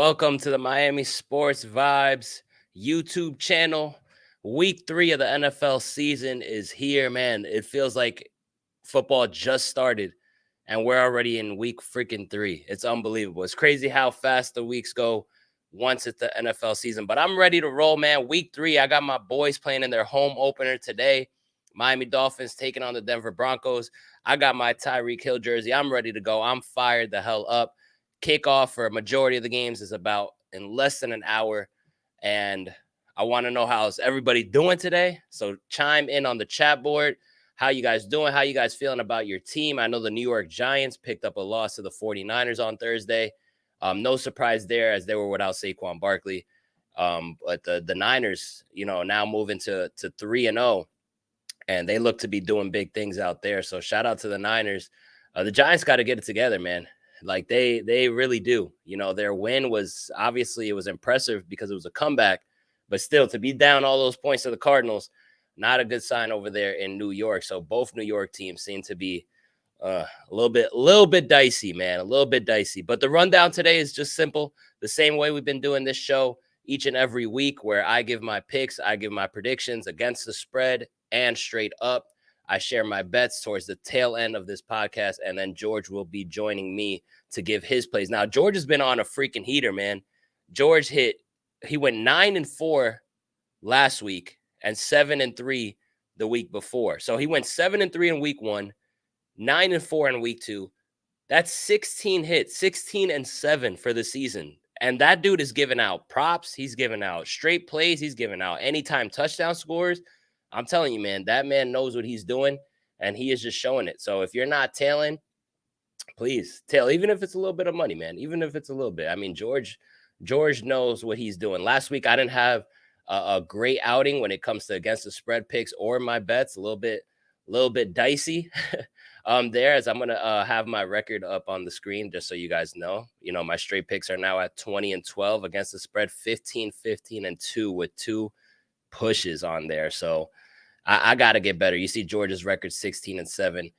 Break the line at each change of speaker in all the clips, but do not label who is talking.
Welcome to the Miami Sports Vibes YouTube channel. Week 3 of the NFL season is here, man. It feels like football just started and we're already in week freaking 3. It's unbelievable. It's crazy how fast the weeks go once it's the NFL season. But I'm ready to roll, man. Week 3, I got my boys playing in their home opener today. Miami Dolphins taking on the Denver Broncos. I got my Tyreek Hill jersey. I'm ready to go. I'm fired the hell up. Kickoff for a majority of the games is about in less than an hour. And I want to know how's everybody doing today. So chime in on the chat board. How you guys doing? How you guys feeling about your team? I know the New York Giants picked up a loss to the 49ers on Thursday. No surprise there as they were without Saquon Barkley. But the Niners, now moving to 3-0. And they look to be doing big things out there. So shout out to the Niners. The Giants got to get it together, man. Like they really do. Their win was obviously it was impressive because it was a comeback, but still to be down all those points to the Cardinals, not a good sign over there in New York. So both New York teams seem to be a little bit dicey, man, a little bit dicey. But the rundown today is just simple, the same way we've been doing this show each and every week, where I give my picks, I give my predictions against the spread and straight up. I share my bets towards the tail end of this podcast, and then George will be joining me to give his plays. Now, George has been on a freaking heater, man. George he went 9-4 last week and 7-3 the week before. So he went 7-3 in week 1, 9-4 in week 2. That's 16 hits, 16-7 for the season. And that dude is giving out props. He's giving out straight plays. He's giving out anytime touchdown scores. I'm telling you, man, that man knows what he's doing, and he is just showing it. So if you're not tailing, please tail, even if it's a little bit of money, man, even if it's a little bit. I mean, George knows what he's doing. Last week, I didn't have a great outing when it comes to against the spread picks or my bets. A little bit dicey there, as I'm going to have my record up on the screen just so you guys know. My straight picks are now at 20-12 against the spread, 15-15-2 with 2 pushes on there. So I got to get better. You see George's record 16-7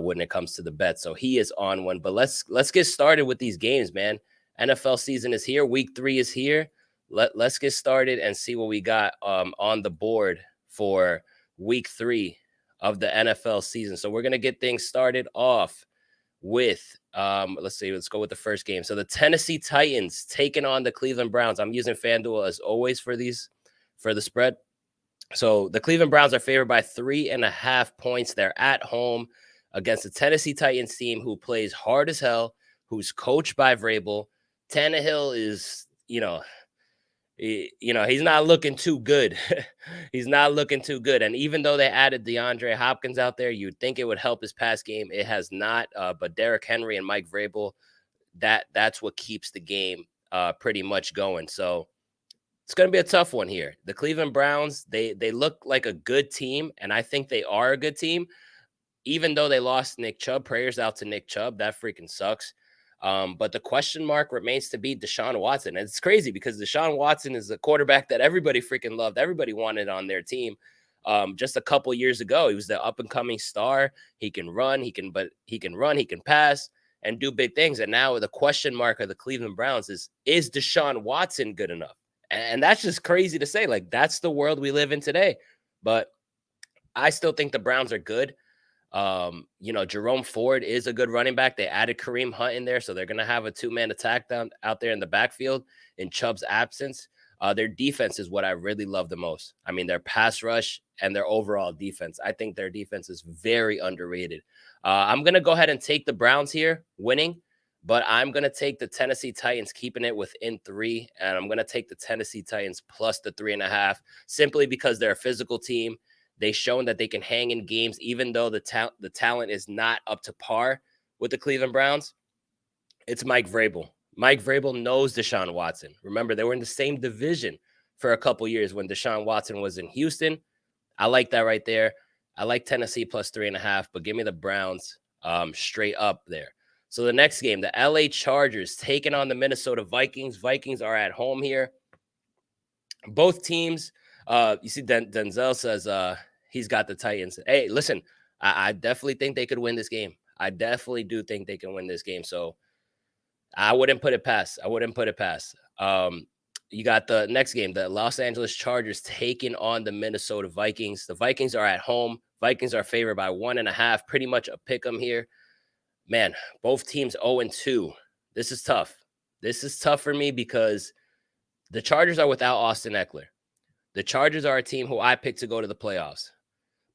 when it comes to the bet. So he is on one. But let's get started with these games, man. NFL season is here. Week 3 is here. Let's get started and see what we got on the board for week 3 of the NFL season. So we're going to get things started off with, let's go with the first game. So the Tennessee Titans taking on the Cleveland Browns. I'm using FanDuel as always for the spread. So the Cleveland Browns are favored by 3.5 points. They're at home against the Tennessee Titans team who plays hard as hell, who's coached by Vrabel. Tannehill is, he's not looking too good. He's not looking too good. And even though they added DeAndre Hopkins out there, you'd think it would help his pass game. It has not. But Derrick Henry and Mike Vrabel, that's what keeps the game pretty much going. So it's going to be a tough one here. The Cleveland Browns, they look like a good team, and I think they are a good team, even though they lost Nick Chubb. Prayers out to Nick Chubb. That freaking sucks. But the question mark remains to be Deshaun Watson. And it's crazy because Deshaun Watson is a quarterback that everybody freaking loved. Everybody wanted on their team. Just a couple years ago, he was the up-and-coming star. He can run, he can pass, and do big things. And now the question mark of the Cleveland Browns is Deshaun Watson good enough? And that's just crazy to say. Like, that's the world we live in today. But I still think the Browns are good. Jerome Ford is a good running back. They added Kareem Hunt in there, so they're going to have a 2-man attack out there in the backfield in Chubb's absence. Their defense is what I really love the most. I mean, their pass rush and their overall defense. I think their defense is very underrated. I'm going to go ahead and take the Browns here winning. But I'm going to take the Tennessee Titans, keeping it within 3. And I'm going to take the Tennessee Titans plus the 3.5, simply because they're a physical team. They've shown that they can hang in games, even though the talent is not up to par with the Cleveland Browns. It's Mike Vrabel. Mike Vrabel knows Deshaun Watson. Remember, they were in the same division for a couple years when Deshaun Watson was in Houston. I like that right there. I like Tennessee plus 3.5, but give me the Browns straight up there. So the next game, the LA Chargers taking on the Minnesota Vikings. Vikings are at home here. Both teams, you see Denzel says he's got the Titans. Hey, listen, I definitely think they could win this game. I definitely do think they can win this game. So I wouldn't put it past. I wouldn't put it past. You got the next game, the Los Angeles Chargers taking on the Minnesota Vikings. The Vikings are at home. Vikings are favored by 1.5. Pretty much a pick 'em here. Man, both teams 0-2. This is tough. This is tough for me because the Chargers are without Austin Eckler. The Chargers are a team who I picked to go to the playoffs.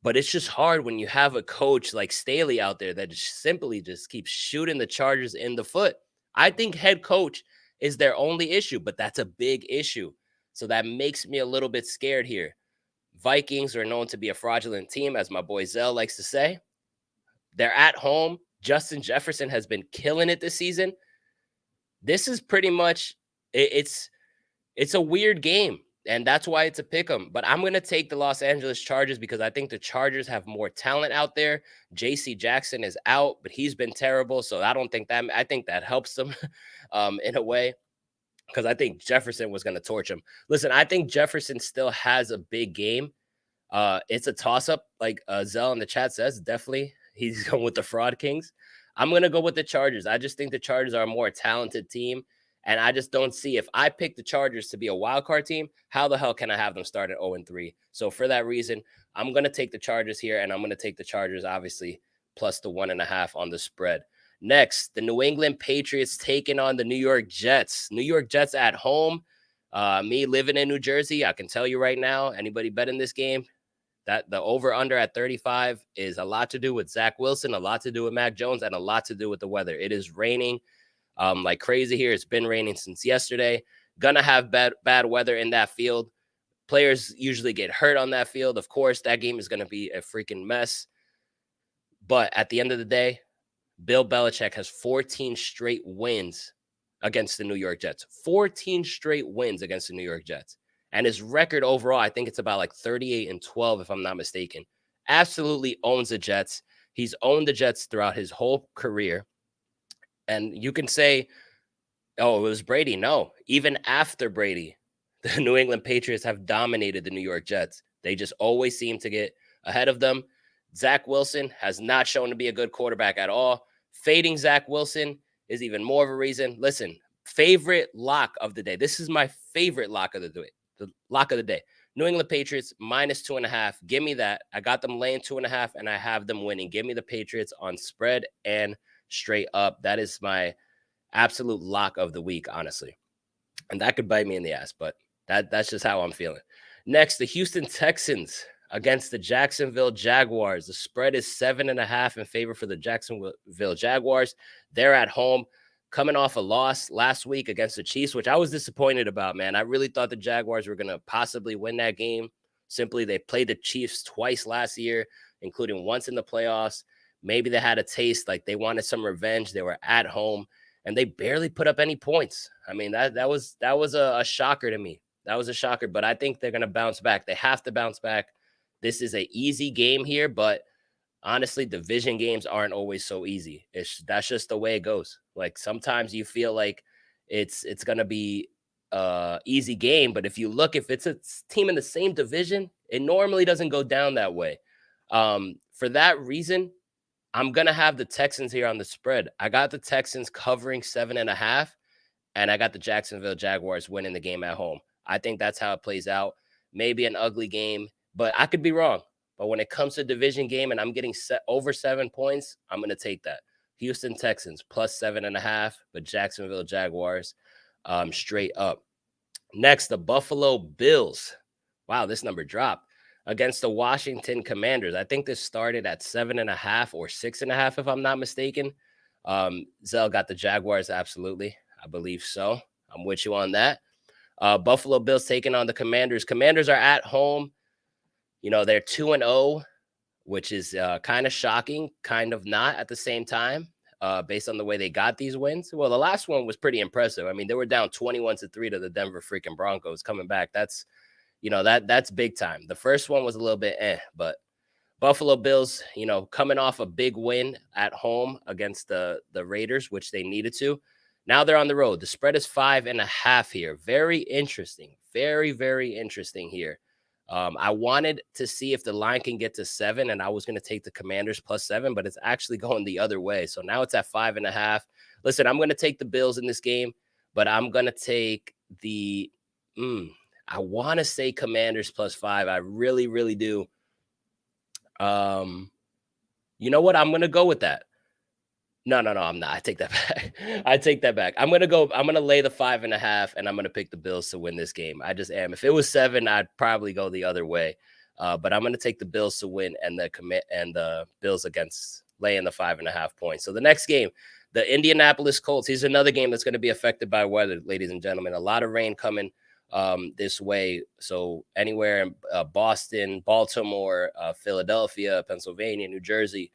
But it's just hard when you have a coach like Staley out there that just simply just keeps shooting the Chargers in the foot. I think head coach is their only issue, but that's a big issue. So that makes me a little bit scared here. Vikings are known to be a fraudulent team, as my boy Zell likes to say. They're at home. Justin Jefferson has been killing it this season. This is pretty much it's a weird game, and that's why it's a pick 'em. But I'm gonna take the Los Angeles Chargers because I think the Chargers have more talent out there. J.C. Jackson is out, but he's been terrible, so I don't think that. I think that helps them, in a way, because I think Jefferson was gonna torch him. Listen, I think Jefferson still has a big game. It's a toss up, like Zell in the chat says. Definitely, he's going with the Fraud Kings. I'm gonna go with the Chargers. I just think the Chargers are a more talented team, and I just don't see if I pick the Chargers to be a wild card team, how the hell can I have them start at 0-3? So for that reason, I'm gonna take the Chargers here, and I'm gonna take the Chargers obviously plus the 1.5 on the spread. Next, the New England Patriots taking on the New York Jets. New York Jets at home. Me living in New Jersey, I can tell you right now, anybody betting this game, that the over under at 35 is a lot to do with Zach Wilson, a lot to do with Mac Jones, and a lot to do with the weather. It is raining like crazy here. It's been raining since yesterday. Gonna have bad weather in that field. Players usually get hurt on that field. Of course, that game is gonna be a freaking mess. But at the end of the day, Bill Belichick has 14 straight wins against the New York Jets. 14 straight wins against the New York Jets. And his record overall, I think it's about like 38-12, if I'm not mistaken. Absolutely owns the Jets. He's owned the Jets throughout his whole career. And you can say, oh, it was Brady. No, even after Brady, the New England Patriots have dominated the New York Jets. They just always seem to get ahead of them. Zach Wilson has not shown to be a good quarterback at all. Fading Zach Wilson is even more of a reason. Listen, favorite lock of the day. This is my favorite lock of the day. The lock of the day. New England Patriots minus 2.5. Give me that. I got them laying 2.5, and I have them winning. Give me the Patriots on spread and straight up. That is my absolute lock of the week, honestly. And that could bite me in the ass, but that's just how I'm feeling. Next, the Houston Texans against the Jacksonville Jaguars. The spread is 7.5 in favor for the Jacksonville Jaguars. They're at home, coming off a loss last week against the Chiefs, which I was disappointed about, man. I really thought the Jaguars were going to possibly win that game. Simply, they played the Chiefs twice last year, including once in the playoffs. Maybe they had a taste, like they wanted some revenge. They were at home, and they barely put up any points. I mean, that was a shocker to me. That was a shocker, but I think they're going to bounce back. They have to bounce back. This is an easy game here, but honestly, division games aren't always so easy. That's just the way it goes. Like sometimes you feel like it's going to be easy game, but if it's a team in the same division, it normally doesn't go down that way. For that reason, I'm going to have the Texans here on the spread. I got the Texans covering 7.5, and I got the Jacksonville Jaguars winning the game at home. I think that's how it plays out. Maybe an ugly game, but I could be wrong. But when it comes to division game and I'm getting over 7 points, I'm going to take that. Houston Texans plus 7.5, but Jacksonville Jaguars straight up. Next, the Buffalo Bills. Wow, this number dropped against the Washington Commanders. I think this started at 7.5 or 6.5, if I'm not mistaken. Zell got the Jaguars. Absolutely. I believe so. I'm with you on that. Buffalo Bills taking on the Commanders. Commanders are at home. You know, they're 2-0, which is kind of shocking, kind of not at the same time, based on the way they got these wins. Well, the last one was pretty impressive. I mean, they were down 21-3 to the Denver freaking Broncos coming back. That's big time. The first one was a little bit but Buffalo Bills, coming off a big win at home against the Raiders, which they needed to. Now they're on the road. The spread is 5.5 here. Very interesting. Very, very interesting here. I wanted to see if the line can get to 7, and I was going to take the Commanders +7, but it's actually going the other way. So now it's at 5.5. Listen, I'm going to take the Bills in this game, but I'm going to take the. I want to say Commanders +5. I really, really do. You know what? I'm going to go with that. No, I'm not. I take that back. I take that back. I'm gonna lay the 5.5, and I'm gonna pick the Bills to win this game. I just am. If it was 7, I'd probably go the other way. But I'm gonna take the Bills to win and the Bills against laying the 5.5 points. So the next game, the Indianapolis Colts. Here's another game that's gonna be affected by weather, ladies and gentlemen. A lot of rain coming this way. So anywhere in Boston, Baltimore, Philadelphia, Pennsylvania, New Jersey.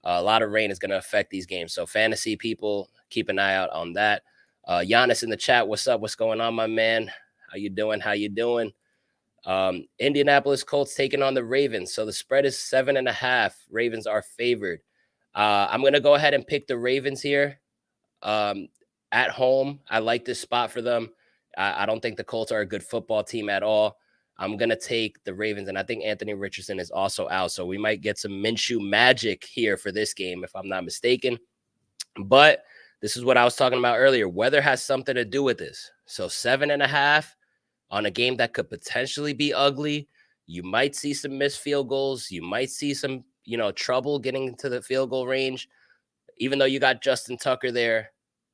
A lot of rain is going to affect these games. So fantasy people, keep an eye out on that. Giannis in the chat, what's up? What's going on, my man? How you doing? How you doing? Indianapolis Colts taking on the Ravens. So the spread is 7.5. Ravens are favored. I'm going to go ahead and pick the Ravens here at home. I like this spot for them. I don't think the Colts are a good football team at all. I'm going to take the Ravens, and I think Anthony Richardson is also out. So we might get some Minshew magic here for this game, if I'm not mistaken. But this is what I was talking about earlier. Weather has something to do with this. So 7.5 on a game that could potentially be ugly. You might see some missed field goals. You might see some, trouble getting into the field goal range. Even though you got Justin Tucker there,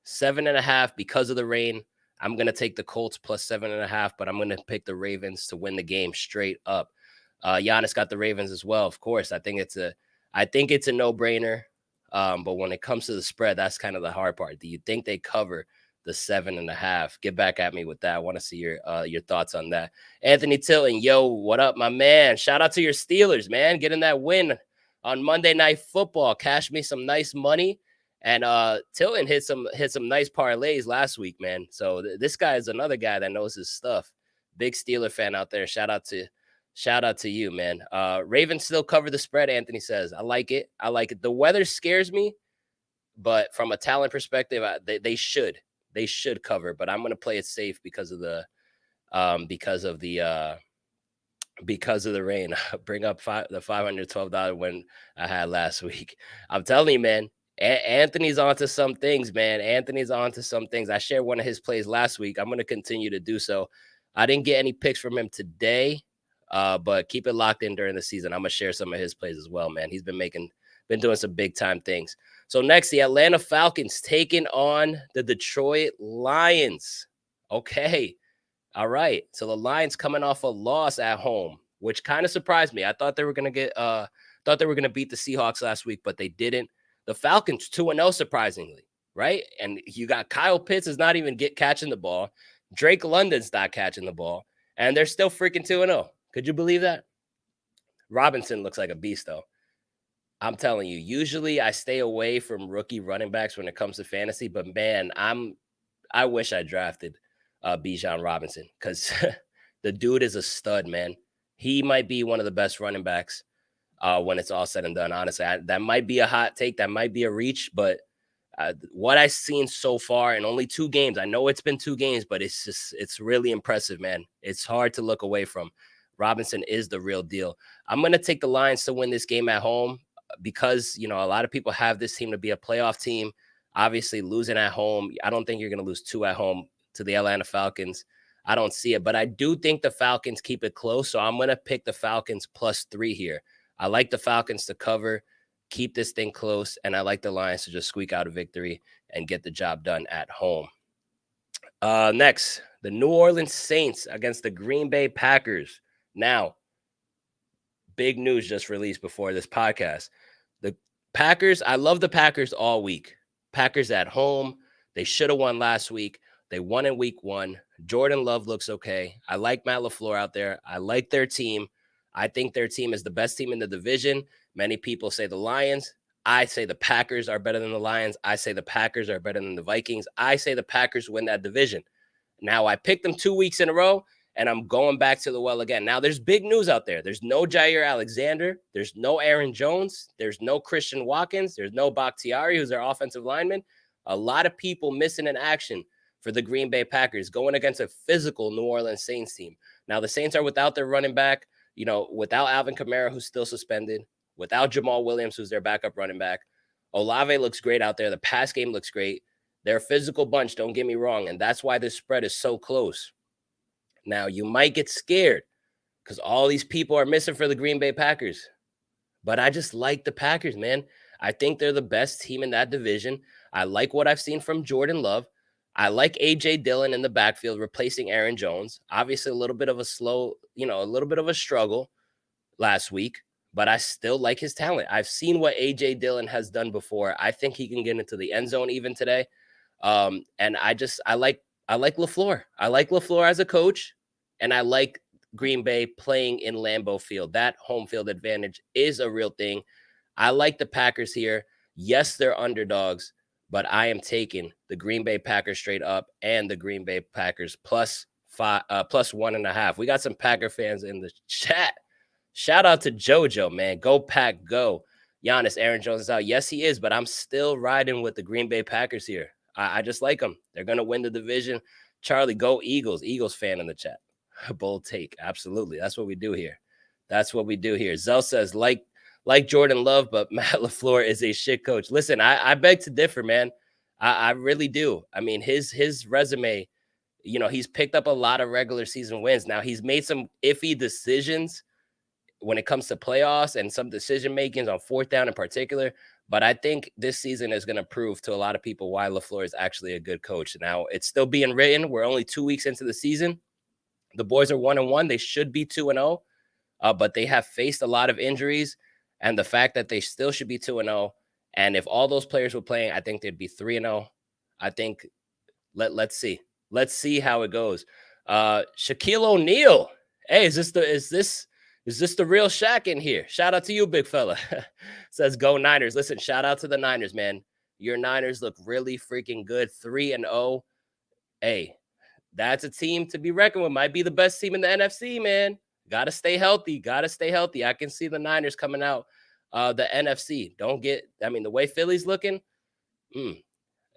7.5 because of the rain. I'm going to take the Colts +7.5, but I'm going to pick the Ravens to win the game straight up. Giannis got the Ravens as well. Of course, I think it's a no-brainer. But when it comes to the spread, that's kind of the hard part. Do you think they cover the 7.5? Get back at me with that. I want to see your thoughts on that. Anthony Tilton, yo, what up, my man? Shout out to your Steelers, man, getting that win on Monday Night Football. Cash me some nice money. And Tilton hit some nice parlays last week, man. So this guy is another guy that knows his stuff. Big Steeler fan out there. Shout out to you, man. Ravens still cover the spread, Anthony says. I like it. The weather scares me, but from a talent perspective, they should cover. But I'm going to play it safe because of the rain. Bring up the $512 win I had last week. I'm telling you, man. Anthony's onto some things, man. Anthony's onto some things. I shared one of his plays last week. I'm going to continue to do so. I didn't get any picks from him today, but keep it locked in during the season. I'm going to share some of his plays as well, man. He's been doing some big time things. So next, the Atlanta Falcons taking on the Detroit Lions. Okay. All right. So the Lions coming off a loss at home, which kind of surprised me. I thought they were going to beat the Seahawks last week, but they didn't. The Falcons 2-0, surprisingly, right? And you got Kyle Pitts is not even catching the ball. Drake London's not catching the ball, and they're still freaking 2-0. Could you believe that? Robinson looks like a beast, though. I'm telling you, usually I stay away from rookie running backs when it comes to fantasy, but man, I wish I drafted Bijan Robinson because the dude is a stud, man. He might be one of the best running backs when it's all said and done. Honestly, that might be a hot take. That might be a reach, but what I've seen so far in only 2 games, I know it's been 2 games, but it's really impressive, man. It's hard to look away from. Robinson is the real deal. I'm going to take the Lions to win this game at home because, a lot of people have this team to be a playoff team. Obviously, losing at home, I don't think you're going to lose 2 at home to the Atlanta Falcons. I don't see it, but I do think the Falcons keep it close, so I'm going to pick the Falcons +3 here. I like the Falcons to cover, keep this thing close, and I like the Lions to just squeak out a victory and get the job done at home. Next, the New Orleans Saints against the Green Bay Packers. Now, big news just released before this podcast. The Packers, I love the Packers all week. Packers at home. They should have won last week. They won in week 1. Jordan Love looks okay. I like Matt LaFleur out there. I like their team. I think their team is the best team in the division. Many people say the Lions. I say the Packers are better than the Lions. I say the Packers are better than the Vikings. I say the Packers win that division. Now, I picked them 2 weeks in a row, and I'm going back to the well again. Now, there's big news out there. There's no Jair Alexander. There's no Aaron Jones. There's no Christian Watkins. There's no Bakhtiari, who's their offensive lineman. A lot of people missing in action for the Green Bay Packers going against a physical New Orleans Saints team. Now, the Saints are without their running back. without Alvin Kamara, who's still suspended, without Jamal Williams, who's their backup running back. Olave looks great out there. The pass game looks great. They're a physical bunch, don't get me wrong. And that's why this spread is so close. Now, you might get scared because all these people are missing for the Green Bay Packers. But I just like the Packers, man. I think they're the best team in that division. I like what I've seen from Jordan Love. I like A.J. Dillon in the backfield replacing Aaron Jones. Obviously, a little bit of a struggle last week, but I still like his talent. I've seen what A.J. Dillon has done before. I think he can get into the end zone even today. And I like LaFleur. I like LaFleur as a coach, and I like Green Bay playing in Lambeau Field. That home field advantage is a real thing. I like the Packers here. Yes, they're underdogs, but I am taking the Green Bay Packers straight up and the Green Bay Packers plus 1.5. We got some Packer fans in the chat. Shout out to JoJo, man. Go Pack, go. Giannis, Aaron Jones is out. Yes, he is, but I'm still riding with the Green Bay Packers here. I just like them. They're going to win the division. Charlie, go Eagles. Eagles fan in the chat. Bold take. Absolutely. That's what we do here. Zell says, like Jordan Love, but Matt LaFleur is a shit coach. Listen, I beg to differ, man. I really do. I mean, his resume, he's picked up a lot of regular season wins. Now, he's made some iffy decisions when it comes to playoffs and some decision makings on fourth down in particular. But I think this season is going to prove to a lot of people why LaFleur is actually a good coach. Now, it's still being written. We're only 2 weeks into the season. The boys are 1-1. They should be 2-0, but they have faced a lot of injuries. And the fact that they still should be 2-0, and if all those players were playing, I think they'd be 3-0. I think let's see. Let's see how it goes. Shaquille O'Neal. Hey, is this the real Shaq in here? Shout out to you, big fella. Says go Niners. Listen, shout out to the Niners, man. Your Niners look really freaking good. 3-0. Hey, that's a team to be reckoned with. Might be the best team in the NFC, man. Got to stay healthy. I can see the Niners coming out the NFC. The way Philly's looking,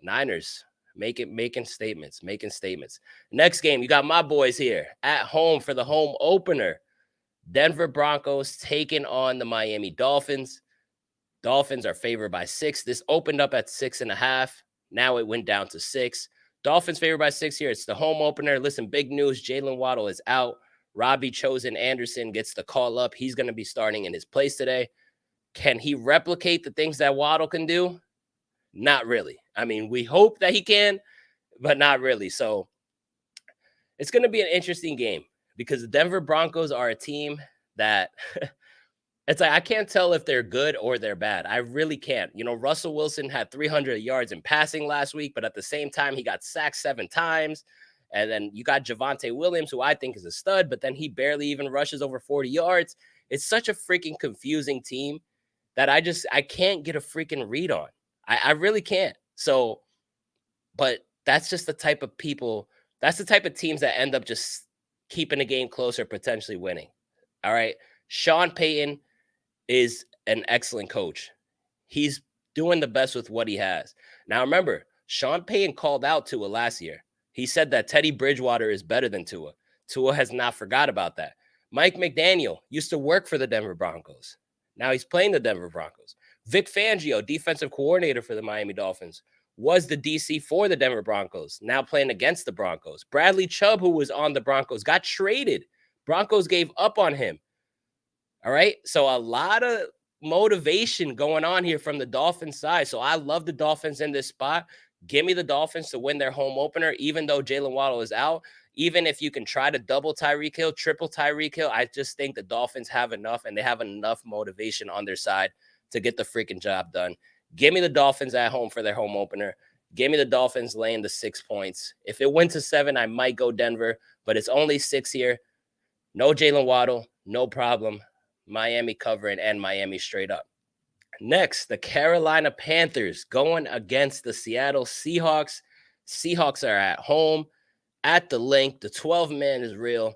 Niners making statements. Next game, you got my boys here at home for the home opener. Denver Broncos taking on the Miami Dolphins. Dolphins are favored by 6. This opened up at 6.5. Now it went down to 6. Dolphins favored by 6 here. It's the home opener. Listen, big news. Jalen Waddle is out. Robbie Chosen Anderson gets the call up. He's going to be starting in his place today. Can he replicate the things that Waddle can do? Not really. I mean, we hope that he can, but not really. So it's going to be an interesting game because the Denver Broncos are a team that it's like I can't tell if they're good or they're bad. I really can't. Russell Wilson had 300 yards in passing last week, but at the same time, he got sacked 7 times. And then you got Javonte Williams, who I think is a stud, but then he barely even rushes over 40 yards. It's such a freaking confusing team that I can't get a freaking read on. I really can't. So, but that's just the type of people, that's the type of teams that end up just keeping the game closer, potentially winning. All right. Sean Payton is an excellent coach. He's doing the best with what he has. Now, remember, Sean Payton called out Tua last year. He said that Teddy Bridgewater is better than Tua. Tua has not forgot about that. Mike McDaniel used to work for the Denver Broncos. Now he's playing the Denver Broncos. Vic Fangio, defensive coordinator for the Miami Dolphins, was the DC for the Denver Broncos, now playing against the Broncos. Bradley Chubb, who was on the Broncos, got traded. Broncos gave up on him. All right. So a lot of motivation going on here from the Dolphins side. So I love the Dolphins in this spot. Give me the Dolphins to win their home opener, even though Jalen Waddle is out. Even if you can try to double Tyreek Hill, triple Tyreek Hill, I just think the Dolphins have enough, and they have enough motivation on their side to get the freaking job done. Give me the Dolphins at home for their home opener. Give me the Dolphins laying the 6 points. If it went to 7, I might go Denver, but it's only 6 here. No Jalen Waddle, no problem. Miami covering and Miami straight up. Next, the Carolina Panthers going against the Seattle Seahawks. Seahawks are at home at the link. The 12-man is real.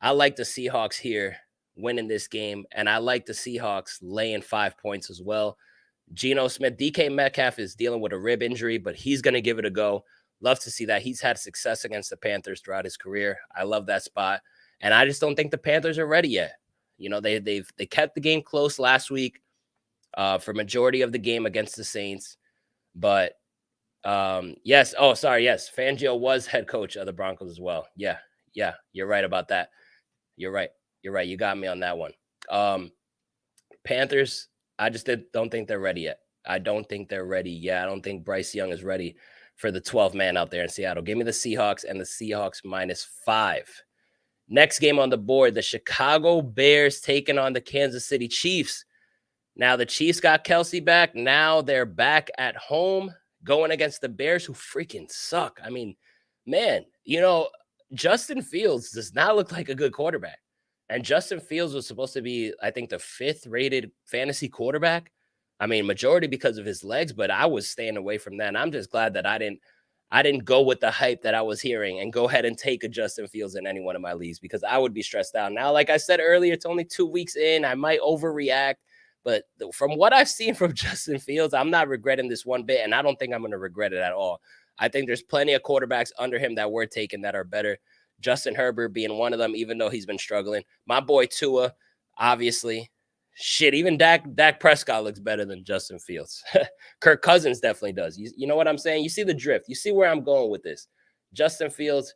I like the Seahawks here winning this game, and I like the Seahawks laying 5 points as well. Geno Smith, DK Metcalf is dealing with a rib injury, but he's going to give it a go. Love to see that. He's had success against the Panthers throughout his career. I love that spot, and I just don't think the Panthers are ready yet. You know, they kept the game close last week for majority of the game against the Saints. But yes, oh sorry, yes, Fangio was head coach of the Broncos as well. Yeah, you're right about that. You're right. You're right. You got me on that one. Um, Panthers, I just don't think they're ready yet. I don't think they're ready yet. I don't think Bryce Young is ready for the 12 man out there in Seattle. Give me the Seahawks and the Seahawks -5. Next game on the board, the Chicago Bears taking on the Kansas City Chiefs. Now the Chiefs got Kelsey back. Now they're back at home going against the Bears, who freaking suck. I mean, man, you know, Justin Fields does not look like a good quarterback. And Justin Fields was supposed to be, I think, the 5th rated fantasy quarterback. I mean, majority because of his legs, but I was staying away from that. And I'm just glad that I didn't go with the hype that I was hearing and go ahead and take a Justin Fields in any one of my leagues because I would be stressed out. Now, like I said earlier, it's only 2 weeks in. I might overreact. But from what I've seen from Justin Fields, I'm not regretting this one bit, and I don't think I'm going to regret it at all. I think there's plenty of quarterbacks under him that we're taking that are better. Justin Herbert being one of them, even though he's been struggling. My boy Tua, obviously. Shit, even Dak Prescott looks better than Justin Fields. Kirk Cousins definitely does. You know what I'm saying? You see the drift. You see where I'm going with this. Justin Fields,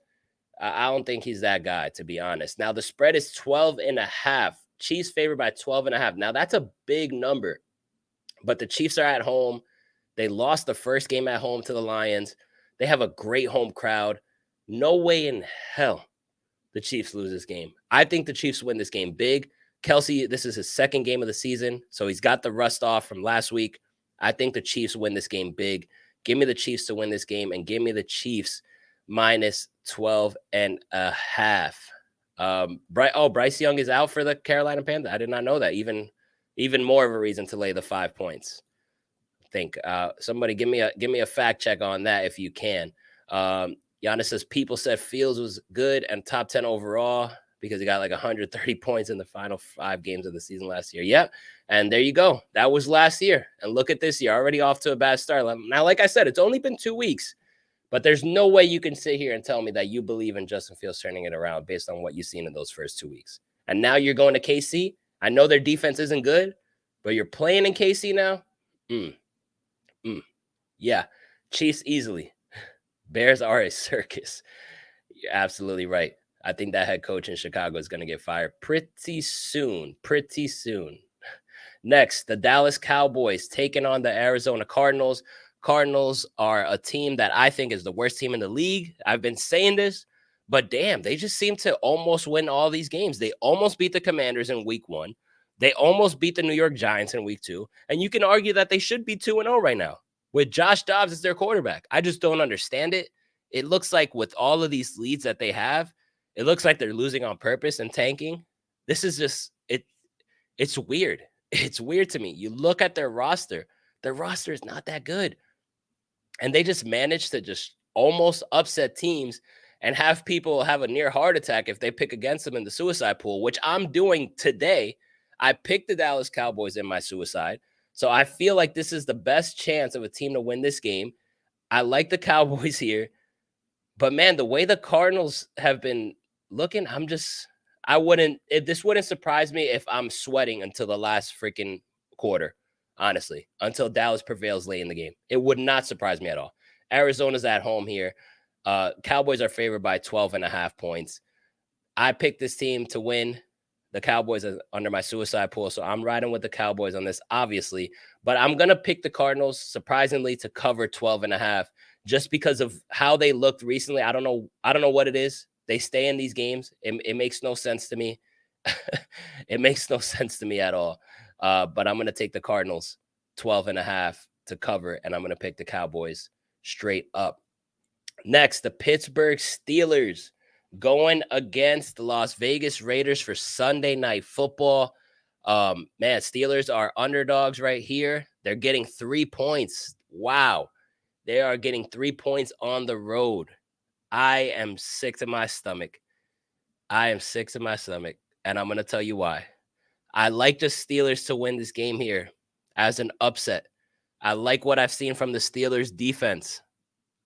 I don't think he's that guy, to be honest. Now, the spread is 12.5. Chiefs favored by 12.5. Now, that's a big number, but the Chiefs are at home. They lost the first game at home to the Lions. They have a great home crowd. No way in hell the Chiefs lose this game. I think the Chiefs win this game big. Kelsey, this is his second game of the season, so he's got the rust off from last week. I think the Chiefs win this game big. Give me the Chiefs to win this game, and give me the Chiefs -12.5. Bryce Young is out for the Carolina Panthers. I did not know that. Even more of a reason to lay the 5 points. I think somebody give me a fact check on that if you can. Giannis says people said Fields was good and top 10 overall because he got like 130 points in the final 5 games of the season last year. Yep. And there you go. That was last year. And look at this year, already off to a bad start. Now, like I said, it's only been 2 weeks, but there's no way you can sit here and tell me that you believe in Justin Fields turning it around based on what you've seen in those first 2 weeks. And now you're going to KC. I know their defense isn't good, but you're playing in KC now. Yeah. Chiefs easily. Bears are a circus. You're absolutely right. I think that head coach in Chicago is going to get fired pretty soon. Next, the Dallas Cowboys taking on the Arizona Cardinals. Cardinals are a team that I think is the worst team in the league. I've been saying this, but damn, they just seem to almost win all these games. They almost beat the Commanders in week 1. They almost beat the New York Giants in week 2. And you can argue that they should be 2-0 right now with Josh Dobbs as their quarterback. I just don't understand it. It looks like with all of these leads that they have, it looks like they're losing on purpose and tanking. This is just it. It's weird. It's weird to me. You look at their roster. Their roster is not that good. And they just managed to just almost upset teams and have people have a near heart attack if they pick against them in the suicide pool, which I'm doing today. I picked the Dallas Cowboys in my suicide. So I feel like this is the best chance of a team to win this game. I like the Cowboys here. But man, the way the Cardinals have been looking, this wouldn't surprise me if I'm sweating until the last freaking quarter, honestly, until Dallas prevails late in the game. It would not surprise me at all. Arizona's at home here. Cowboys are favored by 12.5 points. I picked this team to win. The Cowboys are under my suicide pool, so I'm riding with the Cowboys on this, obviously. But I'm going to pick the Cardinals, surprisingly, to cover 12.5 just because of how they looked recently. I don't know what it is. They stay in these games. It makes no sense to me. It makes no sense to me at all. But I'm going to take the Cardinals 12.5 to cover, and I'm going to pick the Cowboys straight up. Next, the Pittsburgh Steelers going against the Las Vegas Raiders for Sunday Night Football. Man, Steelers are underdogs right here. They're getting 3 points. Wow. They are getting 3 points on the road. I am sick to my stomach. And I'm going to tell you why. I like the Steelers to win this game here as an upset. I like what I've seen from the Steelers defense.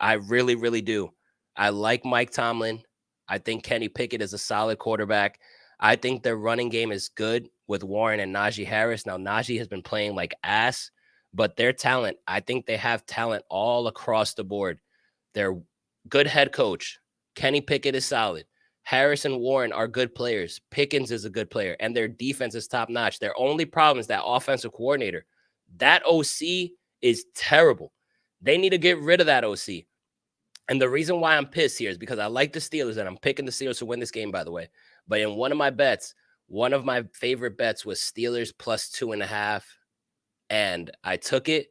I really, really do. I like Mike Tomlin. I think Kenny Pickett is a solid quarterback. I think their running game is good with Warren and Najee Harris. Now, Najee has been playing like ass, but their talent, I think they have talent all across the board. They're good head coach. Kenny Pickett is solid. Harris and Warren are good players. Pickens is a good player, and their defense is top notch. Their only problem is that offensive coordinator. That OC is terrible. They need to get rid of that OC. And the reason why I'm pissed here is because I like the Steelers, and I'm picking the Steelers to win this game, by the way. But in one of my bets, one of my favorite bets was Steelers plus 2.5. And I took it,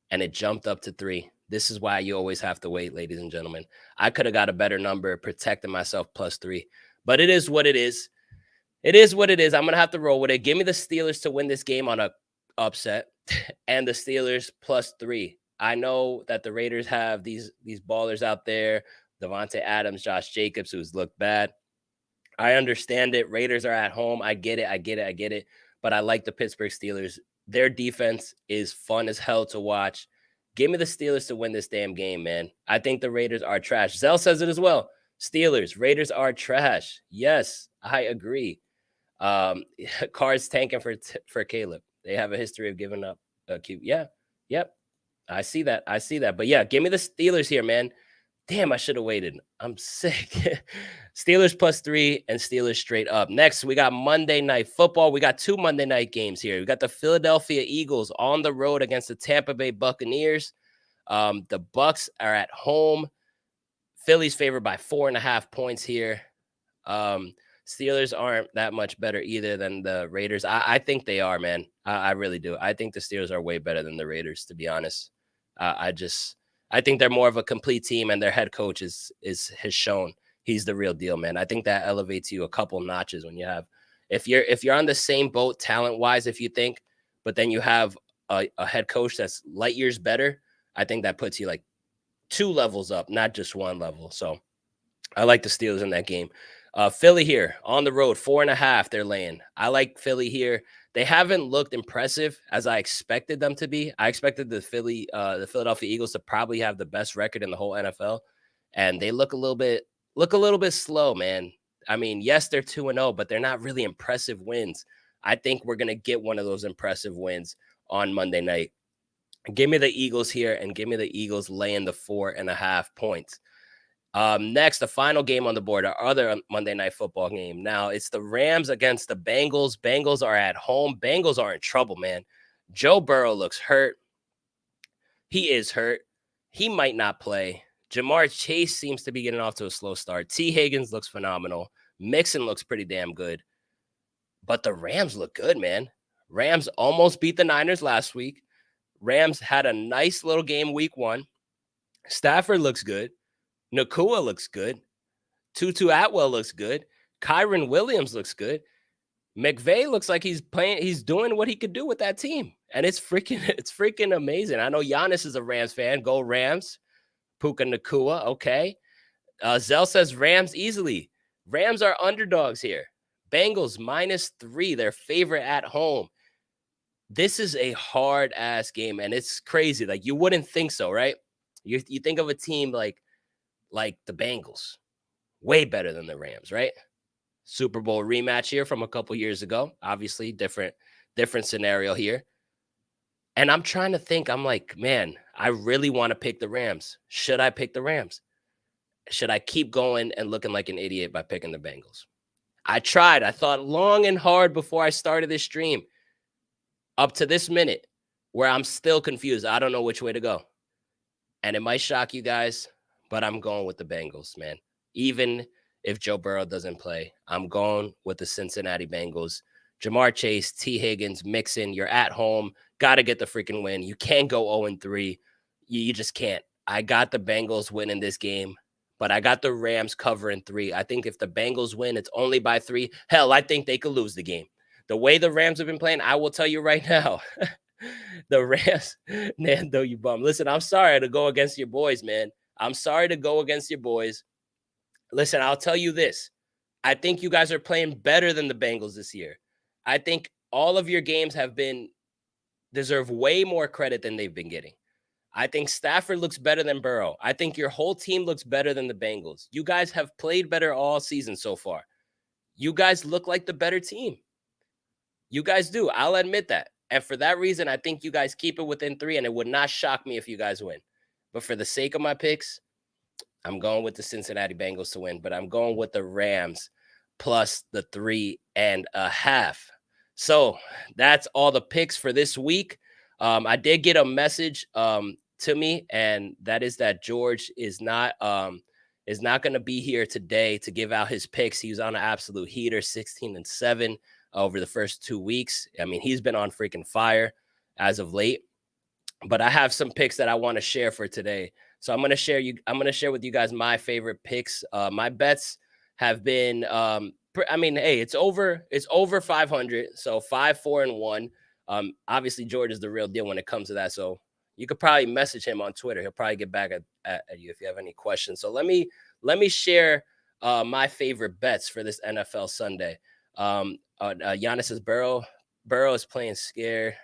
and it jumped up to 3. This is why you always have to wait, ladies and gentlemen. I could have got a better number, protecting myself plus 3. But it is what it is. It is what it is. I'm going to have to roll with it. Give me the Steelers to win this game on a upset and the Steelers plus 3. I know that the Raiders have these ballers out there, Devontae Adams, Josh Jacobs, who's looked bad. I understand it. Raiders are at home. I get it. But I like the Pittsburgh Steelers. Their defense is fun as hell to watch. Give me the Steelers to win this damn game, man. I think the Raiders are trash. Zell says it as well. Steelers, Raiders are trash. Yes, I agree. Cards tanking for Caleb. They have a history of giving up a cube. Yeah, yep. I see that. But yeah, give me the Steelers here, man. Damn, I should have waited. I'm sick. Steelers plus 3 and Steelers straight up. Next, we got Monday Night Football. We got 2 Monday night games here. We got the Philadelphia Eagles on the road against the Tampa Bay Buccaneers. The Bucs are at home. Philly's favored by 4.5 points here. Steelers aren't that much better either than the Raiders. I think they are, man. I really do. I think the Steelers are way better than the Raiders, to be honest. I think they're more of a complete team, and their head coach has shown he's the real deal, man. I think that elevates you a couple notches when you have, if you're on the same boat talent wise, if you think, but then you have a head coach that's light years better. I think that puts you like 2 levels up, not just 1 level. So I like the Steelers in that game. Philly here on the road, 4.5. They're laying. I like Philly here. They haven't looked impressive as I expected them to be. I expected the Philadelphia Eagles to probably have the best record in the whole NFL, and they look a little bit slow, man. I mean, yes, they're 2-0, but they're not really impressive wins. I think we're gonna get one of those impressive wins on Monday night. Give me the Eagles here, and give me the Eagles laying the 4.5 points. Next, the final game on the board, our other Monday Night Football game. Now, it's the Rams against the Bengals. Bengals are at home. Bengals are in trouble, man. Joe Burrow looks hurt. He is hurt. He might not play. Jamar Chase seems to be getting off to a slow start. T. Higgins looks phenomenal. Mixon looks pretty damn good. But the Rams look good, man. Rams almost beat the Niners last week. Rams had a nice little game week 1. Stafford looks good. Nakua looks good. Tutu Atwell looks good. Kyron Williams looks good. McVay looks like he's doing what he could do with that team. And it's freaking amazing. I know Giannis is a Rams fan. Go Rams. Puka Nakua, okay. Zell says Rams easily. Rams are underdogs here. Bengals -3, their favorite at home. This is a hard-ass game, and it's crazy. Like, you wouldn't think so, right? You think of a team like the Bengals, way better than the Rams, right? Super Bowl rematch here from a couple years ago. Obviously, different scenario here. And I'm trying to think, I'm like, man, I really want to pick the Rams. Should I pick the Rams? Should I keep going and looking like an idiot by picking the Bengals? I tried. I thought long and hard before I started this stream up to this minute where I'm still confused. I don't know which way to go. And it might shock you guys, but I'm going with the Bengals, man. Even if Joe Burrow doesn't play, I'm going with the Cincinnati Bengals. Jamar Chase, T. Higgins, Mixon, you're at home. Got to get the freaking win. You can't go 0-3. You just can't. I got the Bengals winning this game, but I got the Rams covering 3. I think if the Bengals win, it's only by 3. Hell, I think they could lose the game. The way the Rams have been playing, I will tell you right now, the Rams, Nando, you bum. Listen, I'm sorry to go against your boys, man. I'm sorry to go against your boys. Listen, I'll tell you this. I think you guys are playing better than the Bengals this year. I think all of your games deserve way more credit than they've been getting. I think Stafford looks better than Burrow. I think your whole team looks better than the Bengals. You guys have played better all season so far. You guys look like the better team. You guys do. I'll admit that. And for that reason, I think you guys keep it within 3, and it would not shock me if you guys win. But for the sake of my picks, I'm going with the Cincinnati Bengals to win, but I'm going with the Rams plus the 3.5. So that's all the picks for this week. I did get a message to me, and that is that George is not going to be here today to give out his picks. He was on an absolute heater, 16-7 over the first 2 weeks. I mean, he's been on freaking fire as of late. But I have some picks that I want to share for today. So I'm going to share with you guys my favorite picks. My bets have been hey, it's over 500. So 5-4-1. Obviously George is the real deal when it comes to that. So you could probably message him on Twitter. He'll probably get back at you if you have any questions. So let me share my favorite bets for this NFL Sunday. Giannis says Burrow is playing scared.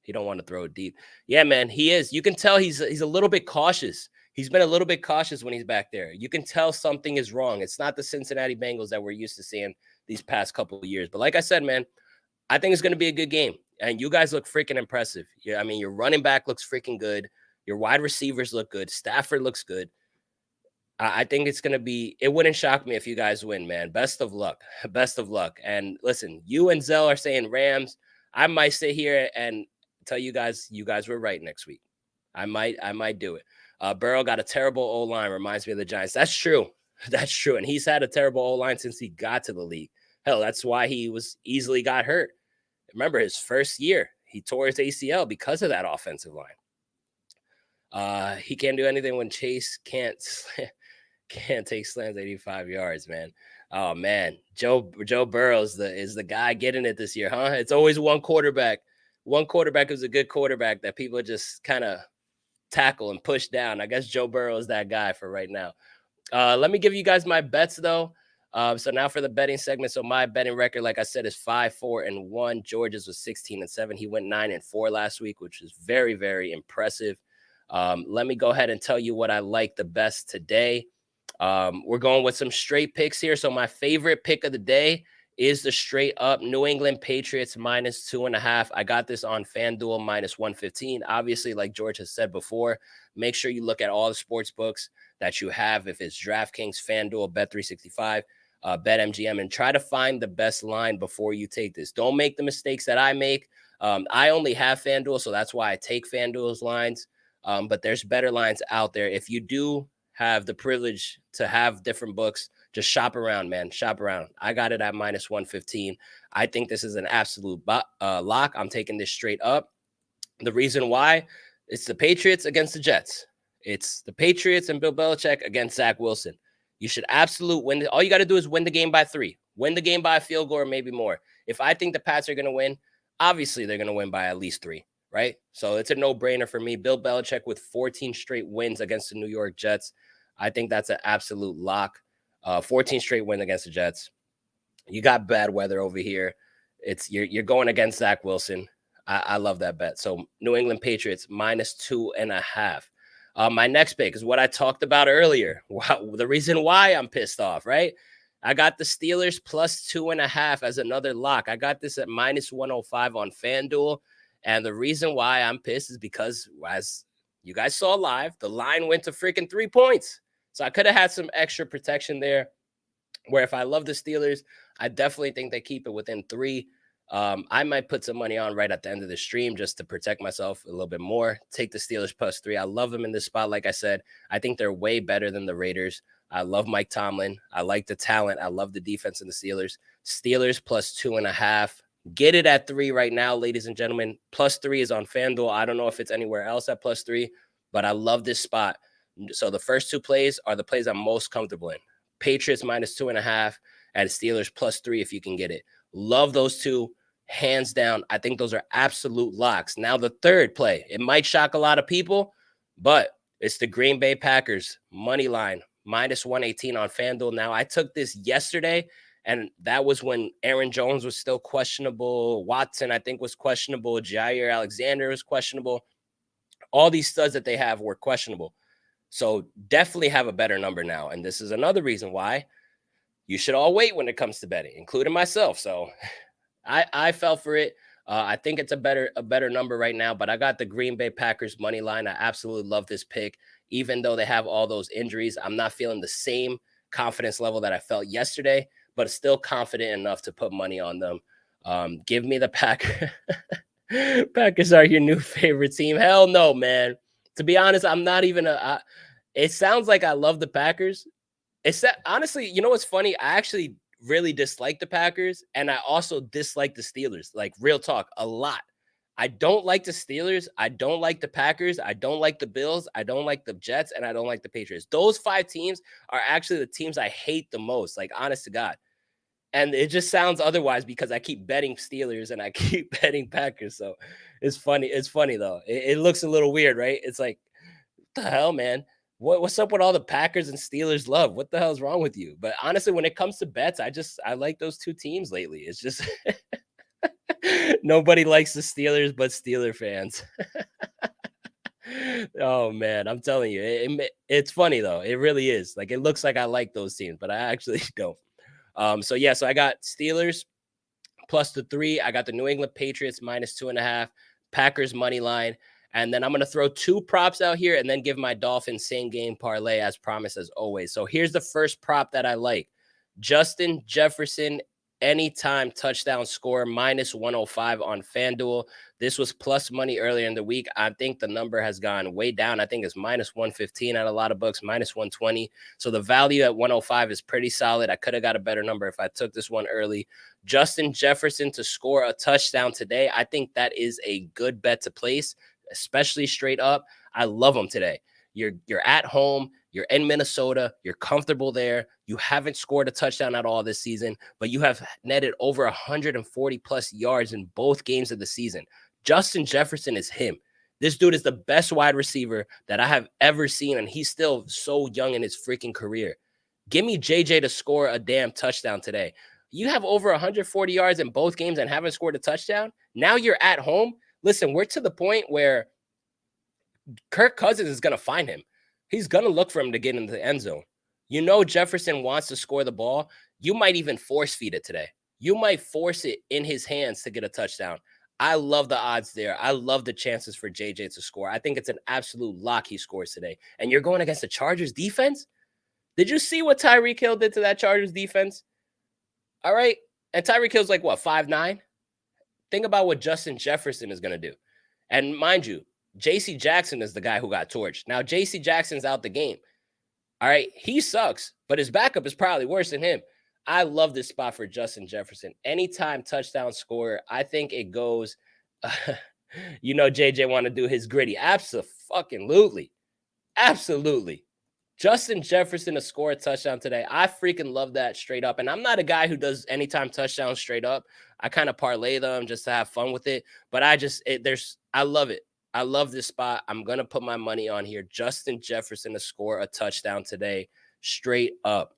He don't want to throw it deep. Yeah, man, he is. You can tell he's a little bit cautious. He's been a little bit cautious when he's back there. You can tell something is wrong. It's not the Cincinnati Bengals that we're used to seeing these past couple of years. But like I said, man, I think it's going to be a good game. And you guys look freaking impressive. Yeah, I mean, your running back looks freaking good. Your wide receivers look good. Stafford looks good. I think it's going to be, it wouldn't shock me if you guys win, man. Best of luck. Best of luck. And listen, you and Zell are saying Rams. I might sit here and tell you guys were right next week. I might do it. Burrow got a terrible O-line, reminds me of the Giants. That's true. That's true. And he's had a terrible O-line since he got to the league. Hell, that's why he was easily got hurt. Remember his first year, he tore his ACL because of that offensive line. He can't do anything when Chase can't take slams 85 yards, man. Oh man, Joe Burrow is the guy getting it this year, huh? It's always one quarterback. One quarterback is a good quarterback that people just kind of tackle and push down. I guess Joe Burrow is that guy for right now. Let me give you guys my bets though. So now for the betting segment. So my betting record, like I said, is 5-4-1. George's was 16-7. He went 9-4 last week, which is very, very impressive. Let me go ahead and tell you what I like the best today. We're going with some straight picks here. So my favorite pick of the day is the straight up New England Patriots -2.5. I got this on FanDuel -115. Obviously, like George has said before, make sure you look at all the sports books that you have. If it's DraftKings, FanDuel, Bet365, BetMGM, and try to find the best line before you take this. Don't make the mistakes that I make. I only have FanDuel, so that's why I take FanDuel's lines. But there's better lines out there. If you do have the privilege to have different books, just shop around, man. Shop around. I got it at -115. I think this is an absolute lock. I'm taking this straight up. The reason why, it's the Patriots against the Jets. It's the Patriots and Bill Belichick against Zach Wilson. You should absolute win. All you got to do is win the game by 3. Win the game by a field goal or maybe more. If I think the Pats are going to win, obviously they're going to win by at least 3, right? So it's a no-brainer for me. Bill Belichick with 14 straight wins against the New York Jets. I think that's an absolute lock. 14 straight wins against the Jets. You got bad weather over here. You're going against Zach Wilson. I love that bet. So New England Patriots -2.5. My next pick is what I talked about earlier. Wow, the reason why I'm pissed off, right? I got the Steelers +2.5 as another lock. I got this at -105 on FanDuel. And the reason why I'm pissed is because, as you guys saw live, the line went to freaking 3 points. So I could have had some extra protection there, where if I love the Steelers, I definitely think they keep it within 3. I might put some money on right at the end of the stream just to protect myself a little bit more. Take the Steelers +3. I love them in this spot. Like I said, I think they're way better than the Raiders. I love Mike Tomlin. I like the talent. I love the defense in the Steelers. Steelers +2.5. Get it at 3 right now, ladies and gentlemen. +3 is on FanDuel. I don't know if it's anywhere else at +3, but I love this spot. So the first 2 plays are the plays I'm most comfortable in. Patriots -2.5 and Steelers +3 if you can get it. Love those 2, hands down. I think those are absolute locks. Now the third play, it might shock a lot of people, but it's the Green Bay Packers money line -118 on FanDuel. Now I took this yesterday, and that was when Aaron Jones was still questionable. Watson, I think, was questionable. Jair Alexander was questionable. All these studs that they have were questionable. So definitely have a better number now. And this is another reason why you should all wait when it comes to betting, including myself. So I fell for it. I think it's a better number right now, but I got the Green Bay Packers money line. I absolutely love this pick, even though they have all those injuries. I'm not feeling the same confidence level that I felt yesterday, but still confident enough to put money on them. Give me the Packers. Packers are your new favorite team. Hell no, man. To be honest, I'm not even it sounds like I love the Packers. It's that honestly, you know what's funny? I actually really dislike the Packers and I also dislike the Steelers. Like real talk, a lot. I don't like the Steelers. I don't like the Packers. I don't like the Bills. I don't like the Jets and I don't like the Patriots. Those 5 teams are actually the teams I hate the most, like honest to God. And it just sounds otherwise because I keep betting Steelers and I keep betting Packers. So it's funny. It's funny though. It looks a little weird, right? It's like, what the hell, man? What's up with all the Packers and Steelers love? What the hell's wrong with you? But honestly, when it comes to bets, I like those 2 teams lately. It's just nobody likes the Steelers but Steeler fans. Oh man, I'm telling you, it's funny though. It really is. Like it looks like I like those teams, but I actually don't. So yeah, so I got Steelers plus the 3. I got the New England Patriots minus 2.5, Packers money line. And then I'm going to throw 2 props out here and then give my Dolphins same game parlay as promised, as always. So here's the first prop that I like: Justin Jefferson anytime touchdown score minus 105 on FanDuel. This was plus money earlier in the week. I think the number has gone way down. I think it's minus 115 at a lot of books, minus 120. So the value at 105 is pretty solid. I could have got a better number if I took this one early. Justin Jefferson to score a touchdown today, I think that is a good bet to place, especially straight up. I love him today. You're at home, you're in Minnesota, you're comfortable there. You haven't scored a touchdown at all this season, but you have netted over 140 plus yards in both games of the season. Justin Jefferson is him. This dude is the best wide receiver that I have ever seen, and he's still so young in his freaking career. Give me JJ to score a damn touchdown today. You have over 140 yards in both games and haven't scored a touchdown. Now you're at home. Listen, we're to the point where Kirk Cousins is going to find him. He's going to look for him to get into the end zone. You know Jefferson wants to score the ball. You might even force feed it today. You might force it in his hands to get a touchdown. I love the odds there. I love the chances for JJ to score. I think it's an absolute lock he scores today. And you're going against the Chargers defense? Did you see what Tyreek Hill did to that Chargers defense? All right. And Tyreek Hill's like, what, 5'9"? Think about what Justin Jefferson is going to do. And mind you, J.C. Jackson is the guy who got torched. Now, J.C. Jackson's out the game. All right. He sucks, but his backup is probably worse than him. I love this spot for Justin Jefferson. Anytime touchdown scorer, I think it goes, JJ want to do his gritty. Absolutely. Absolutely. Justin Jefferson to score a touchdown today. I freaking love that straight up. And I'm not a guy who does anytime touchdowns straight up. I kind of parlay them just to have fun with it. But I love it. I love this spot. I'm going to put my money on here. Justin Jefferson to score a touchdown today, straight up.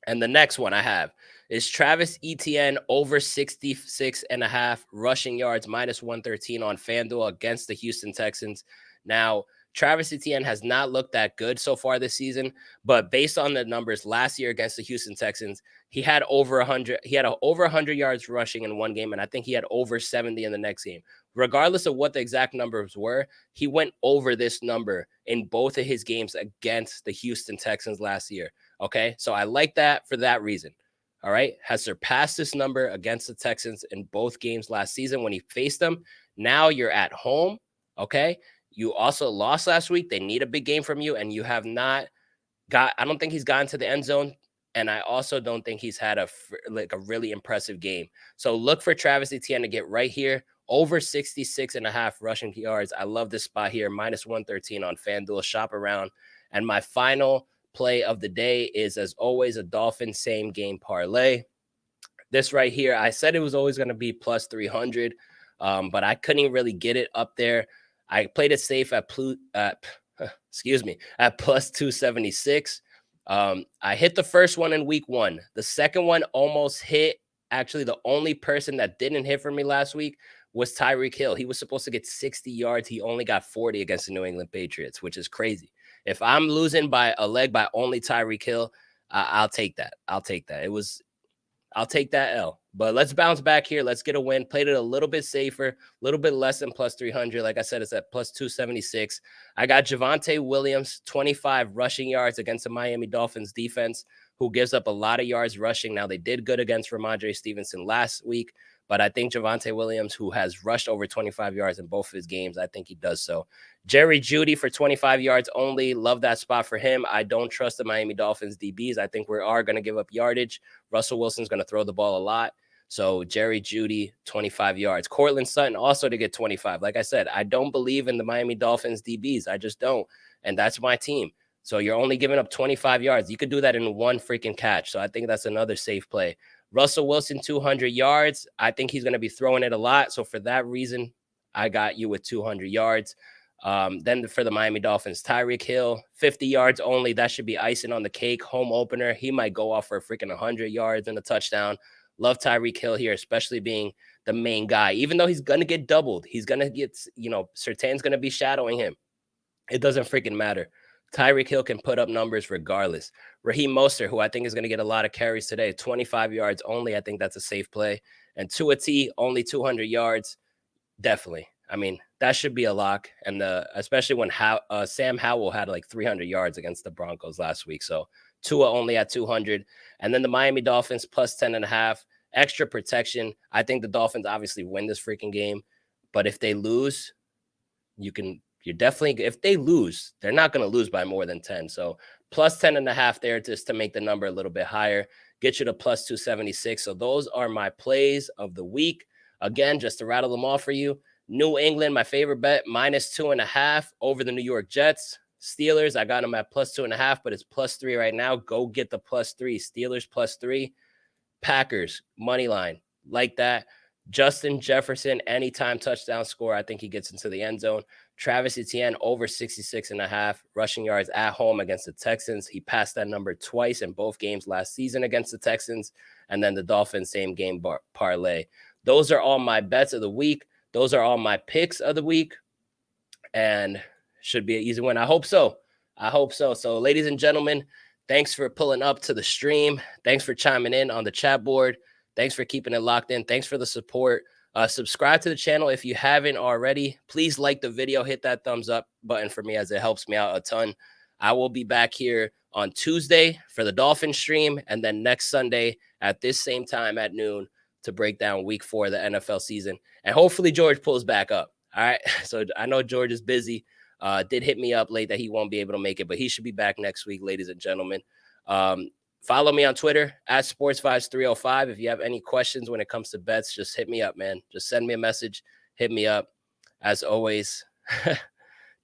And the next one I have is Travis Etienne over 66.5 rushing yards, minus 113 on FanDuel against the Houston Texans. Now, Travis Etienne has not looked that good so far this season, but based on the numbers last year against the Houston Texans, he had over 100. He had over 100 yards rushing in one game, and I think he had over 70 in the next game. Regardless of what the exact numbers were, he went over this number in both of his games against the Houston Texans last year. Okay, so I like that for that reason. All right, has surpassed this number against the Texans in both games last season when he faced them. Now you're at home. Okay. You also lost last week. They need a big game from you, and you have not I don't think he's gotten to the end zone, and I also don't think he's had a really impressive game. So look for Travis Etienne to get right here, over 66.5 rushing yards. I love this spot here, minus 113 on FanDuel. Shop around. And my final play of the day is, as always, a Dolphins same game parlay. This right here, I said it was always going to be plus 300, but I couldn't really get it up there. I played it safe at plus 276. I hit the first one in week 1. The second one almost hit. Actually, the only person that didn't hit for me last week was Tyreek Hill. He was supposed to get 60 yards. He only got 40 against the New England Patriots, which is crazy. If I'm losing by a leg by only Tyreek Hill, I'll take that. I'll take that. I'll take that L. But let's bounce back here. Let's get a win. Played it a little bit safer, a little bit less than plus 300. Like I said, it's at plus 276. I got Javonte Williams, 25 rushing yards against the Miami Dolphins defense, who gives up a lot of yards rushing. Now, they did good against Ramondre Stevenson last week, but I think Javonte Williams, who has rushed over 25 yards in both of his games, I think he does so. Jerry Jeudy for 25 yards only. Love that spot for him. I don't trust the Miami Dolphins DBs. I think we are going to give up yardage. Russell Wilson's going to throw the ball a lot. So Jerry Jeudy, 25 yards. Cortland Sutton also to get 25. Like I said, I don't believe in the Miami Dolphins DBs. I just don't. And that's my team. So you're only giving up 25 yards. You could do that in one freaking catch. So I think that's another safe play. Russell Wilson, 200 yards. I think he's going to be throwing it a lot. So for that reason, I got you with 200 yards. Then for the Miami Dolphins, Tyreek Hill, 50 yards only. That should be icing on the cake. Home opener. He might go off for a freaking 100 yards and a touchdown. Love Tyreek Hill here, especially being the main guy. Even though he's going to get doubled, he's going to get, Surtain's going to be shadowing him. It doesn't freaking matter. Tyreek Hill can put up numbers regardless. Raheem Mostert, who I think is going to get a lot of carries today, 25 yards only. I think that's a safe play. And Tua T, only 200 yards. Definitely. I mean, that should be a lock. And especially when Sam Howell had like 300 yards against the Broncos last week. So Tua only at 200. And then the Miami Dolphins plus 10.5. Extra protection. I think the Dolphins obviously win this freaking game. But if they lose, if they lose, they're not going to lose by more than 10. So plus 10.5 there just to make the number a little bit higher. Get you to plus 276. So those are my plays of the week. Again, just to rattle them off for you. New England, my favorite bet, minus 2.5 over the New York Jets. Steelers, I got them at plus 2.5, but it's plus 3 right now. Go get the plus 3. Steelers plus 3. Packers, money line, like that. Justin Jefferson, anytime touchdown score. I think he gets into the end zone. Travis Etienne, over 66.5 rushing yards at home against the Texans. He passed that number twice in both games last season against the Texans. And then the Dolphins, same game parlay. Those are all my bets of the week. Those are all my picks of the week. And should be an easy win. I hope so. So, ladies and gentlemen, thanks for pulling up to the stream. Thanks for chiming in on the chat board. Thanks for keeping it locked in. Thanks for the support. Subscribe to the channel if you haven't already. Please like the video. Hit that thumbs up button for me as it helps me out a ton. I will be back here on Tuesday for the Dolphins stream, and then next Sunday at this same time at noon to break down week 4 of the NFL season. And hopefully George pulls back up. All right. So I know George is busy. Did hit me up late that he won't be able to make it, but he should be back next week, ladies and gentlemen. Follow me on Twitter at SportsVibes305. If you have any questions when it comes to bets, just hit me up, man. Just send me a message. Hit me up. As always,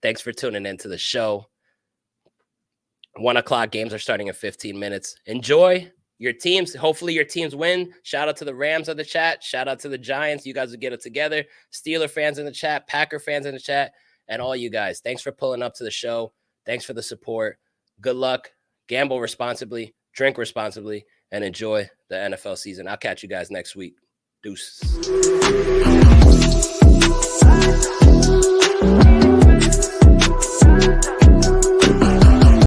thanks for tuning into the show. 1 o'clock games are starting in 15 minutes. Enjoy your teams. Hopefully your teams win. Shout out to the Rams of the chat. Shout out to the Giants. You guys will get it together. Steeler fans in the chat. Packer fans in the chat. And all you guys. Thanks for pulling up to the show. Thanks for the support. Good luck. Gamble responsibly. Drink responsibly. And enjoy the NFL season. I'll catch you guys next week. Deuces.